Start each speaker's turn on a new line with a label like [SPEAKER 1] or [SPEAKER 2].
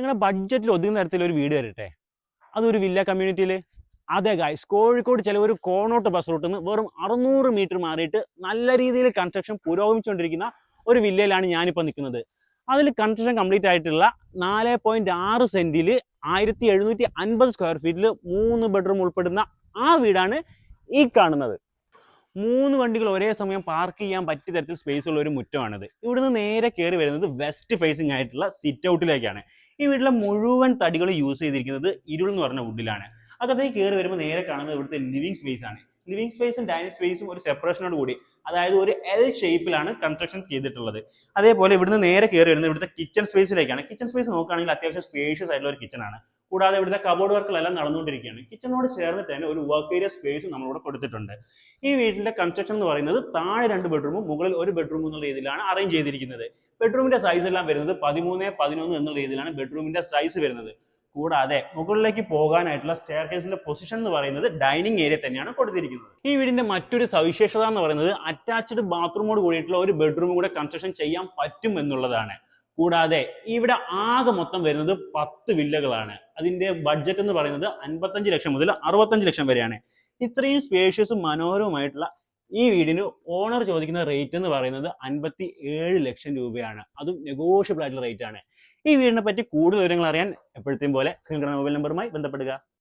[SPEAKER 1] നിങ്ങളുടെ ബഡ്ജറ്റിൽ ഒതുങ്ങുന്ന തരത്തിലൊരു വീട് വരട്ടെ, അതൊരു വില്ല കമ്മ്യൂണിറ്റിയിൽ. അതെ ഗായ്സ്, കോഴിക്കോട് ചില ഒരു കോണോട്ട് ബസ് റൂട്ടിൽ നിന്ന് വെറും 600 മീറ്റർ മാറിയിട്ട് നല്ല രീതിയിൽ കൺസ്ട്രക്ഷൻ പുരോഗമിച്ചുകൊണ്ടിരിക്കുന്ന ഒരു വില്ലയിലാണ് ഞാനിപ്പോൾ നിൽക്കുന്നത്. അതിൽ കൺസ്ട്രക്ഷൻ കംപ്ലീറ്റ് ആയിട്ടുള്ള 4.6 സെന്റിൽ 1750 സ്ക്വയർ ഫീറ്റിൽ 3 ബെഡ്റൂം ഉൾപ്പെടുന്ന ആ വീടാണ് ഈ കാണുന്നത്. 3 വണ്ടികൾ ഒരേ സമയം പാർക്ക് ചെയ്യാൻ പറ്റിയ തരത്തിൽ സ്പേസ് ഉള്ള ഒരു മുറ്റമാണിത്. ഇവിടുന്ന് നേരെ കയറി വരുന്നത് വെസ്റ്റ് ഫേസിംഗ് ആയിട്ടുള്ള സിറ്റ് ഔട്ടിലേക്കാണ്. ഈ വീട്ടിലെ മുഴുവൻ തടികൾ യൂസ് ചെയ്തിരിക്കുന്നത് ഇരുൾ എന്ന് പറഞ്ഞ വുഡിലാണ്. അകത്തേക്ക് കയറി വരുമ്പോൾ നേരെ കാണുന്നത് ഇവിടുത്തെ ലിവിംഗ് സ്പേസ് ആണ്. ലിവിംഗ് സ്പേസും ഡൈനിങ് സ്പേസും ഒരു സെപ്പറേഷനോട് കൂടി, അതായത് ഒരു എൽ ഷേപ്പിലാണ് കൺസ്ട്രക്ഷൻ ചെയ്തിട്ടുള്ളത്. അതേപോലെ ഇവിടുന്ന് നേരെ കയറി വരുന്നത് ഇവിടുത്തെ കിച്ചൺ സ്പേസിലേക്കാണ്. കിച്ചൺ സ്പേസ് നോക്കുകയാണെങ്കിൽ അത്യാവശ്യം സ്പേഷ്യസ് ആയിട്ടുള്ള ഒരു കിച്ചൺ ആണ്. കൂടാതെ ഇവിടുത്തെ കബോർഡ് വർക്കുകളെല്ലാം നടന്നുകൊണ്ടിരിക്കുകയാണ്. കിച്ചണോട് ചേർന്നിട്ട് തന്നെ ഒരു വർക്ക് ഏരിയ സ്പേസും നമ്മളിവിടെ കൊടുത്തിട്ടുണ്ട്. ഈ വീട്ടിന്റെ കൺസ്ട്രക്ഷൻ എന്ന് പറയുന്നത് താഴെ 2 ബെഡ്റൂമും മുകളിൽ 1 ബെഡ്റൂം എന്നുള്ള രീതിയിലാണ് അറേഞ്ച് ചെയ്തിരിക്കുന്നത്. ബെഡ്റൂമിന്റെ സൈസ് എല്ലാം വരുന്നത് 13x11 എന്നുള്ള രീതിയിലാണ് ബെഡ്റൂമിന്റെ സൈസ് വരുന്നത്. കൂടാതെ മുകളിലേക്ക് പോകാനായിട്ടുള്ള സ്റ്റെയർ കേസിന്റെ പൊസിഷൻ എന്ന് പറയുന്നത് ഡൈനിങ് ഏരിയ തന്നെയാണ് കൊടുത്തിരിക്കുന്നത്. ഈ വീടിന്റെ മറ്റൊരു സവിശേഷത എന്ന് പറയുന്നത് അറ്റാച്ച്ഡ് ബാത്റൂമോട് കൂടിയിട്ടുള്ള ഒരു ബെഡ്റൂം കൂടെ കൺസ്ട്രക്ഷൻ ചെയ്യാൻ പറ്റും എന്നുള്ളതാണ്. കൂടാതെ ഇവിടെ ആകെ മൊത്തം വരുന്നത് 10 വില്ലകളാണ്. അതിന്റെ ബഡ്ജറ്റ് എന്ന് പറയുന്നത് 55 ലക്ഷം മുതൽ 65 ലക്ഷം വരെയാണ്. ഇത്രയും സ്പേഷ്യസും മനോഹരവുമായിട്ടുള്ള ഈ വീടിന് ഓണർ ചോദിക്കുന്ന റേറ്റ് എന്ന് പറയുന്നത് 57 ലക്ഷം രൂപയാണ്. അതും നെഗോഷ്യബിൾ ആയിട്ടുള്ള റേറ്റ് ആണ്. ഈ വീടിനെ പറ്റി കൂടുതൽ വിവരങ്ങൾ അറിയാൻ എപ്പോഴത്തെയും പോലെ സ്ക്രീൻ കാണുന്ന മൊബൈൽ നമ്പറുമായി ബന്ധപ്പെടുക.